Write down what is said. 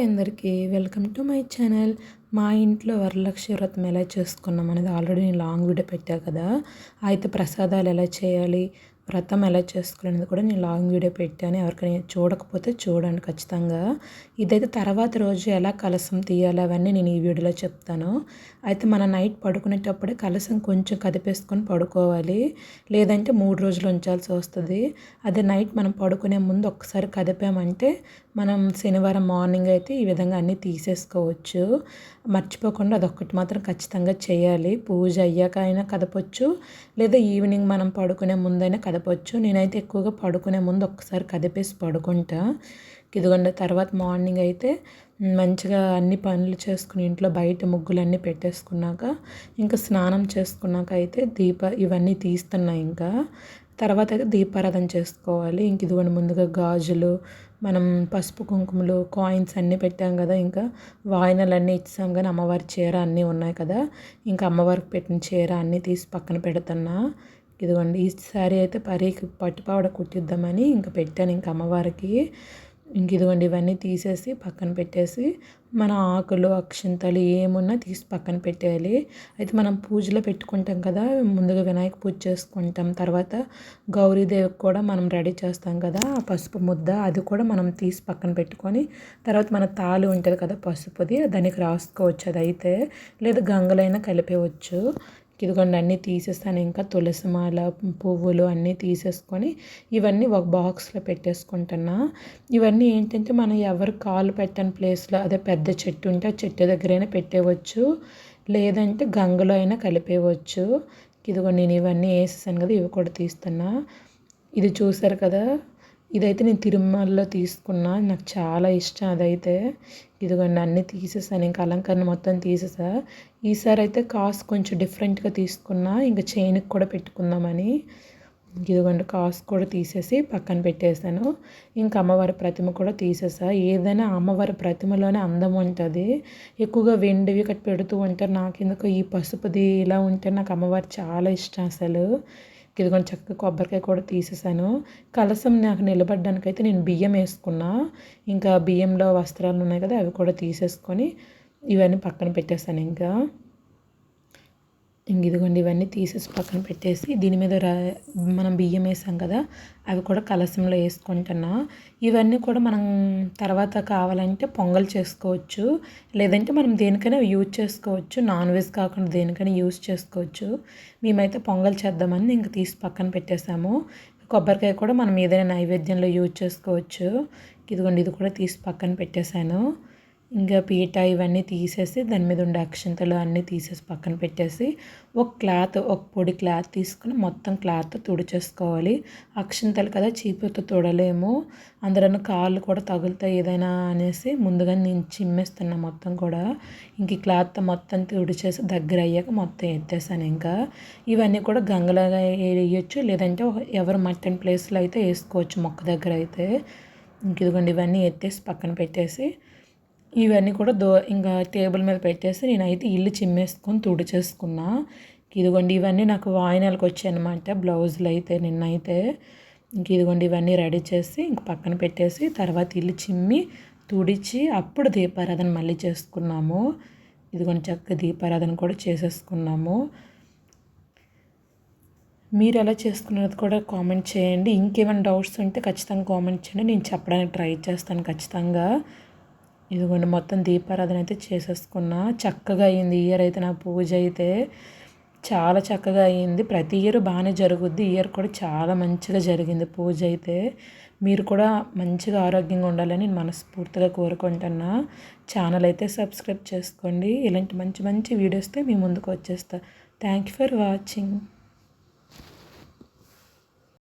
Hi అందరికీ welcome to my channel. మా ఇంట్లో వరలక్ష్మి వ్రతం ఎలా చేసుకున్నాం అనేది ఆల్రెడీ నేను లాంగ్ వీడియో పెట్టా కదా. అయితే ప్రసాదాలు ఎలా చేయాలి, వ్రతం ఎలా చేసుకునేది కూడా నేను లాంగ్ వీడియో పెట్టాను. ఎవరికైనా చూడకపోతే చూడండి ఖచ్చితంగా. ఇదైతే తర్వాత రోజు ఎలా కలసం తీయాలి అవన్నీ నేను ఈ వీడియోలో చెప్తాను. అయితే మన నైట్ పడుకునేటప్పుడే కలసం కొంచెం కదిపేసుకొని పడుకోవాలి, లేదంటే 3 రోజులు ఉంచాల్సి వస్తుంది. అదే నైట్ మనం పడుకునే ముందు ఒక్కసారి కదిపామంటే మనం శనివారం మార్నింగ్ అయితే ఈ విధంగా అన్నీ తీసేసుకోవచ్చు. మర్చిపోకుండా అదొక్కటి మాత్రం ఖచ్చితంగా చేయాలి. పూజ అయ్యాక అయినా కదపొచ్చు, లేదా ఈవినింగ్ మనం పడుకునే ముందైనా కదపొచ్చు. నేనైతే ఎక్కువగా పడుకునే ముందు ఒక్కసారి కదిపేసి పడుకుంటా. ఇదిగోండి తర్వాత మార్నింగ్ అయితే మంచిగా అన్ని పనులు చేసుకుని ఇంట్లో బయట ముగ్గులన్నీ పెట్టేసుకున్నాక ఇంకా స్నానం చేసుకున్నాక అయితే ఇవన్నీ తీస్తున్నా. ఇంకా తర్వాత అయితే దీపారాధన చేసుకోవాలి. ఇంక ఇదిగోండి ముందుగా గాజులు, మనం పసుపు కుంకుమలు, కాయిన్స్ అన్నీ పెట్టాం కదా. ఇంకా వాయినాలు అన్నీ ఇచ్చాం, కానీ అమ్మవారి చీర అన్నీ ఉన్నాయి కదా. ఇంకా అమ్మవారికి పెట్టిన చీర అన్నీ తీసి పక్కన పెడుతున్నా. ఇదిగోండి ఈ శారీ అయితే పట్టుపావడ కుట్టిద్దామని ఇంకా పెట్టాను ఇంకా అమ్మవారికి. ఇంక ఇదిగోండి ఇవన్నీ తీసేసి పక్కన పెట్టేసి మన ఆకులు, అక్షింతలు ఏమున్నా తీసి పక్కన పెట్టేయాలి. అయితే మనం పూజలో పెట్టుకుంటాం కదా, ముందుగా వినాయక పూజ చేసుకుంటాం, తర్వాత గౌరీదేవికి కూడా మనం రెడీ చేస్తాం కదా ఆ పసుపు ముద్ద, అది కూడా మనం తీసి పక్కన పెట్టుకొని తర్వాత మన తాళి ఉంటుంది కదా పసుపుది, దానికి రాసుకోవచ్చు. అది అయితే లేదా గంగలైనా కలిపేయవచ్చు. ఇదిగోండి అన్నీ తీసేస్తాను. ఇంకా తులసిమాల, పువ్వులు అన్నీ తీసేసుకొని ఇవన్నీ ఒక బాక్స్లో పెట్టేసుకుంటున్నా. ఇవన్నీ ఏంటంటే మనం ఎవరు కాలు పెట్టని ప్లేస్లో, అదే పెద్ద చెట్టు ఉంటే ఆ చెట్టు దగ్గరైనా పెట్టేయవచ్చు, లేదంటే గంగలో అయినా కలిపేయవచ్చు. ఇదిగోండి నేను ఇవన్నీ వేసేసాను కదా, ఇవి కూడా తీస్తున్నా. ఇది చూసారు కదా, ఇదైతే నేను తిరుమలలో తీసుకున్నా, నాకు చాలా ఇష్టం అదైతే. ఇదిగోండి అన్నీ తీసేసాను, ఇంకా అలంకరణ మొత్తం తీసేసా. ఈసారి అయితే కాసు కొంచెం డిఫరెంట్గా తీసుకున్నా, ఇంకా చైన్కి కూడా పెట్టుకుందామని. ఇదిగోండి కాసు కూడా తీసేసి పక్కన పెట్టేశాను. ఇంకా అమ్మవారి ప్రతిమ కూడా తీసేసా. ఏదైనా అమ్మవారి ప్రతిమలోనే అందం ఉంటుంది. ఎక్కువగా వెండివి కట్టి పెడుతూ ఉంటారు, నాకెందుకు ఈ పసుపుది ఇలా ఉంటే నాకు అమ్మవారు చాలా ఇష్టం అసలు. ఇదిగోండి చక్కగా కొబ్బరికాయ కూడా తీసేసాను. కలసం నాకు నిలబడడానికైతే నేను బియ్యం వేసుకున్నా. ఇంకా బియ్యంలో వస్త్రాలు ఉన్నాయి కదా, అవి కూడా తీసేసుకొని ఇవన్నీ పక్కన పెట్టేశాను. ఇదిగోండి ఇవన్నీ తీసేసి పక్కన పెట్టేసి దీని మీద మనం బియ్యం వేసాం కదా, అవి కూడా కలసంలో వేసుకుంటున్నా. ఇవన్నీ కూడా మనం తర్వాత కావాలంటే పొంగల్ చేసుకోవచ్చు, లేదంటే మనం దేనికైనా యూజ్ చేసుకోవచ్చు. నాన్ వెజ్ కాకుండా దేనికైనా యూజ్ చేసుకోవచ్చు. మేమైతే పొంగల్ చేద్దామని ఇంక తీసి పక్కన పెట్టేసాము. కొబ్బరికాయ కూడా మనం ఏదైనా నైవేద్యంలో యూజ్ చేసుకోవచ్చు. ఇదిగోండి ఇది కూడా తీసి పక్కన పెట్టేశాను. ఇంకా పీట ఇవన్నీ తీసేసి దాని మీద ఉండే అక్షింతలు అన్నీ తీసేసి పక్కన పెట్టేసి ఒక పొడి క్లాత్ తీసుకుని మొత్తం క్లాత్ తుడిచేసుకోవాలి. అక్షింతలు కదా చీపుతో తుడలేము, అందులోనూ కాళ్ళు కూడా తగులుతాయి ఏదైనా అనేసి ముందుగా నేను చిమ్మేస్తున్నా మొత్తం కూడా. ఇంక ఈ క్లాత్ మొత్తం తుడిచేసి దగ్గర అయ్యాక మొత్తం ఎత్తేసాను. ఇంకా ఇవన్నీ కూడా గంగలాగా వేయచ్చు, లేదంటే ఎవరు మట్టని ప్లేస్లో అయితే వేసుకోవచ్చు మొక్క దగ్గర అయితే. ఇంక ఇదిగోండి ఇవన్నీ ఎత్తేసి పక్కన పెట్టేసి ఇవన్నీ కూడా ఇంకా టేబుల్ మీద పెట్టేసి నేనైతే ఇల్లు చిమ్మేసుకొని తుడిచేసుకున్నా. ఇదిగోండి ఇవన్నీ నాకు వాయినాలకు వచ్చాయి అన్నమాట, బ్లౌజులు అయితే నిన్నైతే. ఇదిగోండి ఇవన్నీ రెడీ చేసి ఇంక పక్కన పెట్టేసి తర్వాత ఇల్లు చిమ్మి తుడిచి అప్పుడు దీపారాధన మళ్ళీ చేసుకున్నాము. ఇదిగోండి చక్కగా దీపారాధన కూడా చేసేసుకున్నాము. మీరు ఎలా చేసుకున్నది కూడా కామెంట్ చేయండి. ఇంకేమైనా డౌట్స్ ఉంటే ఖచ్చితంగా కామెంట్ చేయండి, నేను చెప్పడానికి ట్రై చేస్తాను ఖచ్చితంగా. ఇదిగోండి మొత్తం దీపారాధన అయితే చేసేసుకున్నా. చక్కగా అయ్యింది ఇయర్ అయితే నా పూజ అయితే చాలా చక్కగా అయ్యింది. ప్రతి ఇయర్ బాగానే జరుగుద్ది, ఇయర్ కూడా చాలా మంచిగా జరిగింది పూజ అయితే. మీరు కూడా మంచిగా ఆరోగ్యంగా ఉండాలని నేను మనస్ఫూర్తిగా కోరుకుంటున్నా. ఛానల్ అయితే సబ్స్క్రైబ్ చేసుకోండి. ఇలాంటి మంచి మంచి వీడియోస్తో మీ ముందుకు వచ్చేస్తా. Thank you for watching.